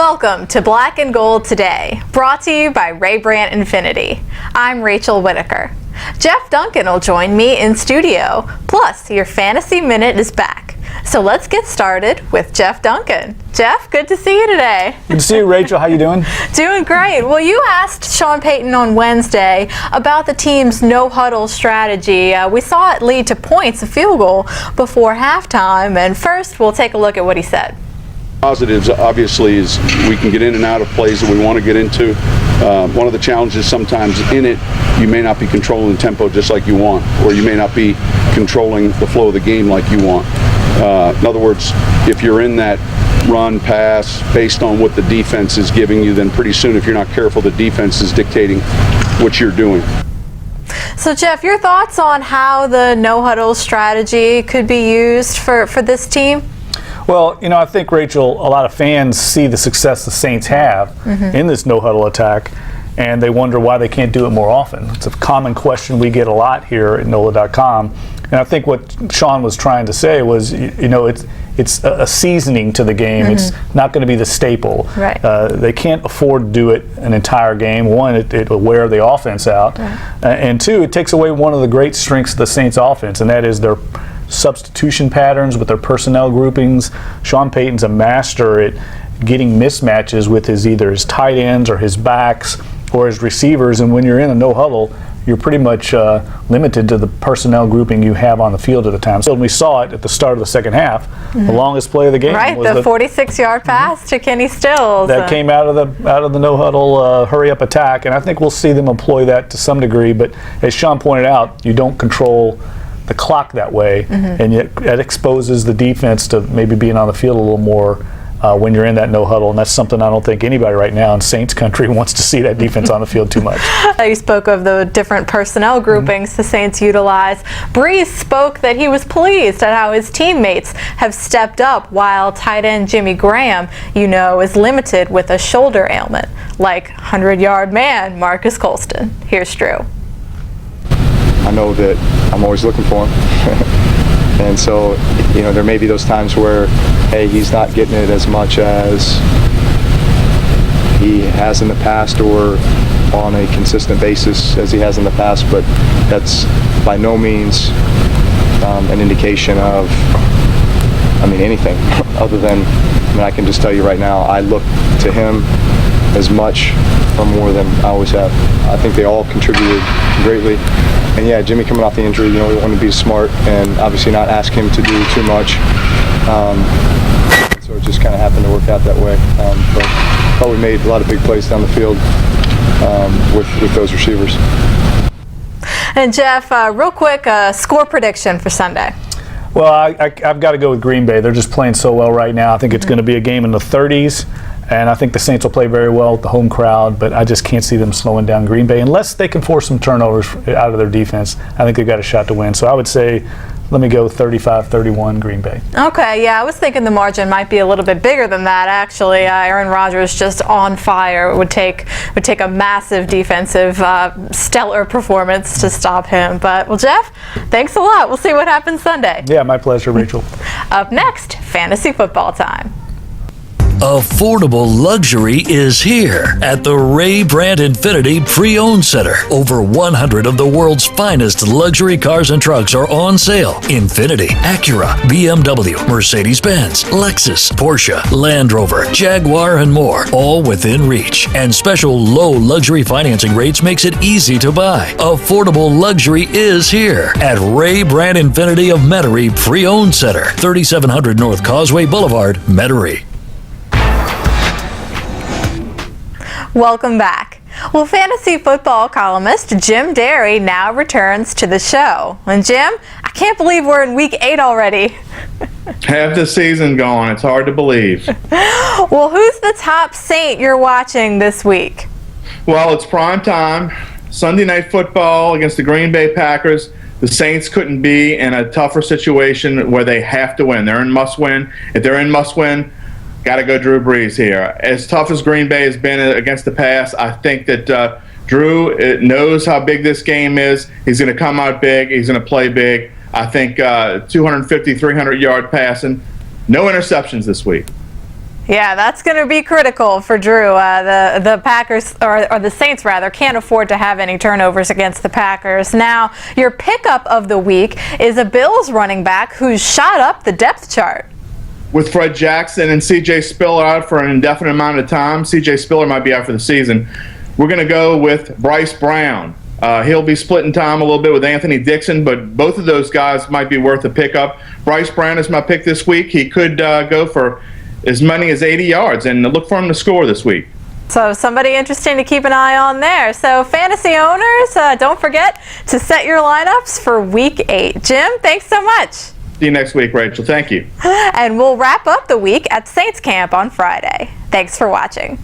Welcome to Black and Gold Today, brought to you by Ray Brandt Infinity. I'm Rachel Whittaker. Jeff Duncan will join me in studio, plus your Fantasy Minute is back. So let's get started with Jeff Duncan. Jeff, good to see you today. Good to see you, Rachel. How you doing? Doing great. Well, you asked Sean Payton on Wednesday about the team's no-huddle strategy. We saw it lead to points, a field goal, before halftime. And first, we'll take a look at what he said. Positives, obviously, is we can get in and out of plays that we want to get into. One of the challenges sometimes in it, you may not be controlling the tempo just like you want, or you may not be controlling the flow of the game like you want. In other words, if you're in that run, pass, based on what the defense is giving you, then pretty soon, if you're not careful, the defense is dictating what you're doing. So, Jeff, your thoughts on how the no-huddle strategy could be used for this team? Well, you know, I think, Rachel, a lot of fans see the success the Saints have in this no-huddle attack, and they wonder why they can't do it more often. It's a common question we get a lot here at NOLA.com, and I think what Sean was trying to say was, you know, it's a seasoning to the game. It's not going to be the staple. Right. They can't afford to do it an entire game. One, it will wear the offense out, and two, it takes away one of the great strengths of the Saints offense, and that is their substitution patterns with their personnel groupings. Sean Payton's a master at getting mismatches with either his tight ends or his backs or his receivers, and when you're in a no-huddle, you're pretty much limited to the personnel grouping you have on the field at the time. So we saw it at the start of the second half. The longest play of the game was the 46-yard pass to Kenny Stills. That came out of the no-huddle hurry-up attack, and I think we'll see them employ that to some degree, but as Sean pointed out, you don't control the clock that way, and yet that exposes the defense to maybe being on the field a little more when you're in that no huddle, and that's something I don't think anybody right now in Saints country wants to see that defense on the field too much. You spoke of the different personnel groupings the Saints utilize. Brees spoke that he was pleased at how his teammates have stepped up, while tight end Jimmy Graham, you know, is limited with a shoulder ailment, like 100-yard man Marcus Colston. Here's Drew. I know that I'm always looking for him. And so, you know, there may be those times where, hey, he's not getting it as much as he has in the past or on a consistent basis as he has in the past, but that's by no means an indication of, anything other than, I can just tell you right now, I look to him as much or more than I always have. I think they all contributed greatly. And yeah, Jimmy coming off the injury, you know, we want to be smart and obviously not ask him to do too much. So it just kind of happened to work out that way. But I thought we made a lot of big plays down the field with those receivers. And Jeff, real quick, score prediction for Sunday. Well, I've got to go with Green Bay. They're just playing so well right now. I think it's going to be a game in the 30s. And I think the Saints will play very well with the home crowd, but I just can't see them slowing down Green Bay unless they can force some turnovers out of their defense. I think they've got a shot to win. So I would say, let me go 35-31 Green Bay. Okay, yeah, I was thinking the margin might be a little bit bigger than that, actually. Aaron Rodgers just on fire. It would take a massive defensive stellar performance to stop him. But, well, Jeff, thanks a lot. We'll see what happens Sunday. Yeah, my pleasure, Rachel. Up next, fantasy football time. Affordable luxury is here at the Ray Brandt Infinity Pre-Owned Center. Over 100 of the world's finest luxury cars and trucks are on sale. Infiniti, Acura, BMW, Mercedes-Benz, Lexus, Porsche, Land Rover, Jaguar, and more, all within reach. And special low luxury financing rates makes it easy to buy. Affordable luxury is here at Ray Brandt Infinity of Metairie Pre-Owned Center, 3700 North Causeway Boulevard, Metairie. Welcome back. Well, fantasy football columnist Jim Derry now returns to the show. And Jim, I can't believe we're in week 8 already. Half the season gone. It's hard to believe. Well, who's the top Saint you're watching this week? Well, it's prime time. Sunday night football against the Green Bay Packers. The Saints couldn't be in a tougher situation where they have to win. They're in must-win. If they're in must-win, got to go Drew Brees here. As tough as Green Bay has been against the pass, I think that Drew knows how big this game is. He's going to come out big. He's going to play big. I think 250, 300-yard passing. No interceptions this week. Yeah, that's going to be critical for Drew. The Packers, or the Saints rather, can't afford to have any turnovers against the Packers. Now, your pickup of the week is a Bills running back who's shot up the depth chart. With Fred Jackson and C.J. Spiller out for an indefinite amount of time, C.J. Spiller might be out for the season, we're going to go with Bryce Brown. He'll be splitting time a little bit with Anthony Dixon, but both of those guys might be worth a pickup. Bryce Brown is my pick this week. He could go for as many as 80 yards, and look for him to score this week. So somebody interesting to keep an eye on there. So fantasy owners, don't forget to set your lineups for Week 8. Jim, thanks so much. See you next week, Rachel. Thank you. And we'll wrap up the week at Saints Camp on Friday. Thanks for watching.